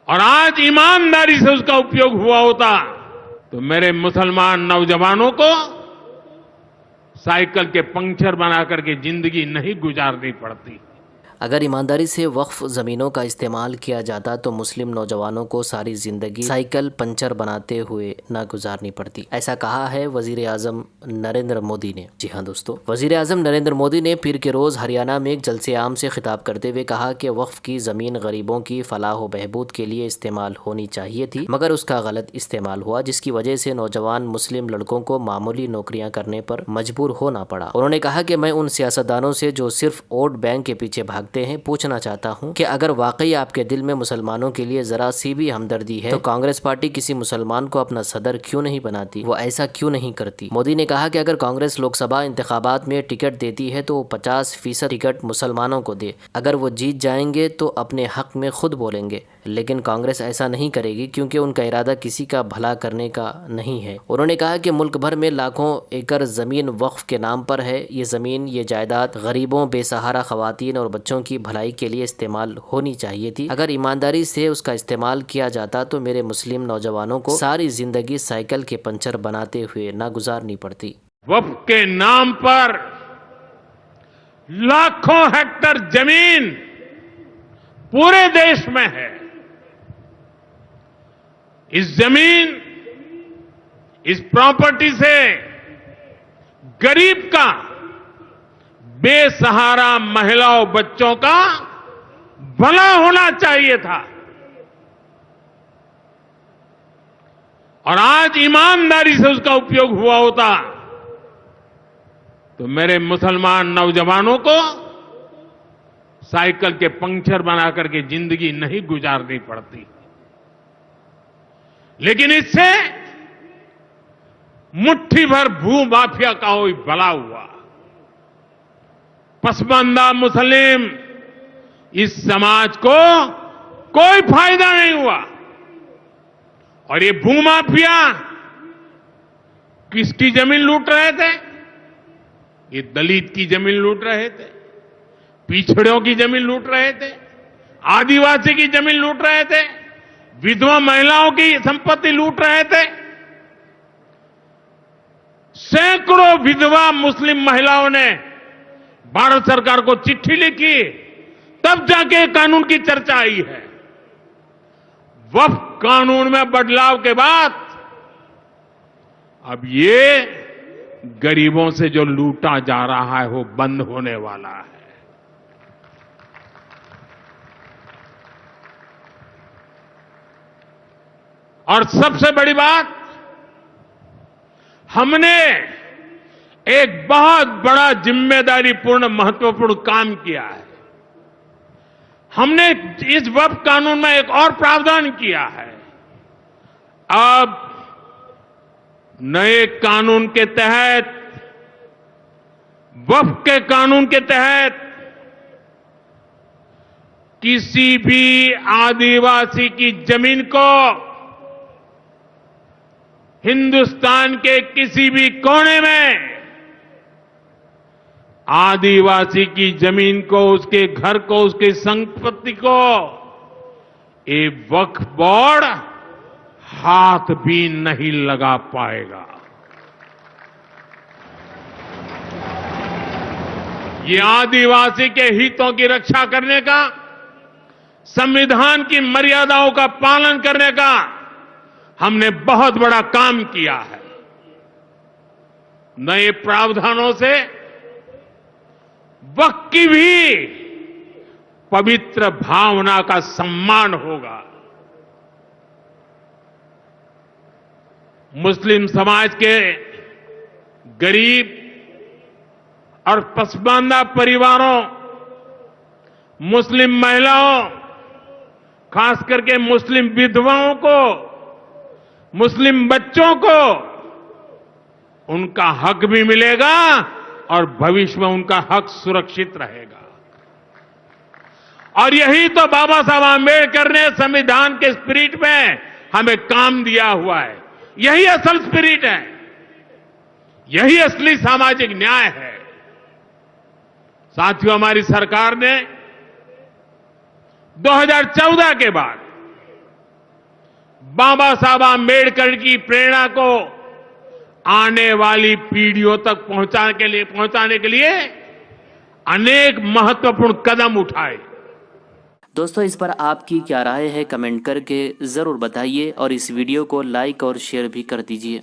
और आज ईमानदारी से उसका उपयोग हुआ होता तो मेरे मुसलमान नौजवानों को साइकिल के पंक्चर बना करके जिंदगी नहीं गुजारनी पड़ती। अगर ईमानदारी से वक्फ ज़मीनों का इस्तेमाल किया जाता तो मुस्लिम नौजवानों को सारी ज़िंदगी साइकिल पंचर बनाते हुए ना गुजारनी पड़ती। ऐसा कहा है वज़ीर आज़म नरेंद्र मोदी ने। जी हाँ दोस्तों, वज़ीर आज़म नरेंद्र मोदी ने पीर के रोज़ हरियाणा में एक जलसे आम से खिताब करते हुए कहा कि वक्फ की ज़मीन गरीबों की फलाह व बहबूद के लिए इस्तेमाल होनी चाहिए थी, मगर उसका गलत इस्तेमाल हुआ, जिसकी वजह से नौजवान मुस्लिम लड़कों को मामूली नौकरियाँ करने पर मजबूर होना पड़ा। उन्होंने कहा कि मैं उन सियासतदानों से जो सिर्फ वोट बैंक के पीछे भागते हैं पूछना चाहता हूं कि अगर वाकई आपके दिल में मुसलमानों के लिए जरा सी भी हमदर्दी है तो कांग्रेस पार्टी किसी मुसलमान को अपना सदर क्यों नहीं बनाती, वो ऐसा क्यों नहीं करती। मोदी ने कहा कि अगर कांग्रेस लोकसभा इंतखाबात में टिकट देती है तो 50% टिकट मुसलमानों को दे, अगर वो जीत जाएंगे तो अपने हक में खुद बोलेंगे, लेकिन कांग्रेस ऐसा नहीं करेगी क्योंकि उनका इरादा किसी का भला करने का नहीं है। उन्होंने कहा कि मुल्क भर में लाखों एकड़ जमीन वक्फ के नाम पर है। ये जमीन, ये जायदाद गरीबों, बेसहारा खवातीन और बच्चों की भलाई के लिए इस्तेमाल होनी चाहिए थी। अगर ईमानदारी से उसका इस्तेमाल किया जाता तो मेरे मुस्लिम नौजवानों को सारी जिंदगी साइकिल के पंचर बनाते हुए ना गुजारनी पड़ती। वक्फ के नाम पर लाखों हेक्टर जमीन पूरे देश में है। इस जमीन, इस प्रॉपर्टी से गरीब का, बेसहारा महिलाओं, बच्चों का भला होना चाहिए था। और आज ईमानदारी से उसका उपयोग हुआ होता तो मेरे मुसलमान नौजवानों को साइकिल के पंक्चर बना करके जिंदगी नहीं गुजारनी पड़ती। लेकिन इससे मुट्ठी भर भू माफिया का कोई भला हुआ। पसमानदा मुस्लिम इस समाज को कोई फायदा नहीं हुआ। और ये भूमाफिया किसकी जमीन लूट रहे थे? ये दलित की जमीन लूट रहे थे, पिछड़ों की जमीन लूट रहे थे, आदिवासी की जमीन लूट रहे थे, विधवा महिलाओं की संपत्ति लूट रहे थे। सैकड़ों विधवा मुस्लिम महिलाओं ने भारत सरकार को चिट्ठी लिखी, तब जाके कानून की चर्चा आई है। वक्फ कानून में बदलाव के बाद अब ये गरीबों से जो लूटा जा रहा है वो बंद होने वाला है। और सबसे बड़ी बात, हमने एक बहुत बड़ा जिम्मेदारीपूर्ण महत्वपूर्ण काम किया है। हमने इस वक्फ कानून में एक और प्रावधान किया है। अब नए कानून के तहत, वक्फ के कानून के तहत किसी भी आदिवासी की जमीन को हिंदुस्तान के किसी भी कोने में आदिवासी की जमीन को, उसके घर को, उसकी संपत्ति को ये वक्फ बोर्ड हाथ भी नहीं लगा पाएगा। ये आदिवासी के हितों की रक्षा करने का, संविधान की मर्यादाओं का पालन करने का हमने बहुत बड़ा काम किया है। नए प्रावधानों से वक्फ की भी पवित्र भावना का सम्मान होगा। मुस्लिम समाज के गरीब और पसमानदा परिवारों, मुस्लिम महिलाओं, खास करके मुस्लिम विधवाओं को, मुस्लिम बच्चों को उनका हक भी मिलेगा और भविष्य में उनका हक सुरक्षित रहेगा। और यही तो बाबा साहब आंबेडकर ने संविधान के स्पिरिट में हमें काम दिया हुआ है। यही असल स्पिरिट है, यही असली सामाजिक न्याय है। साथियों, हमारी सरकार ने 2014 के बाद बाबा साहब आम्बेडकर की प्रेरणा को आने वाली पीढ़ियों तक पहुंचाने के लिए अनेक महत्वपूर्ण कदम उठाए। दोस्तों, इस पर आपकी क्या राय है कमेंट करके ज़रूर बताइए और इस वीडियो को लाइक और शेयर भी कर दीजिए।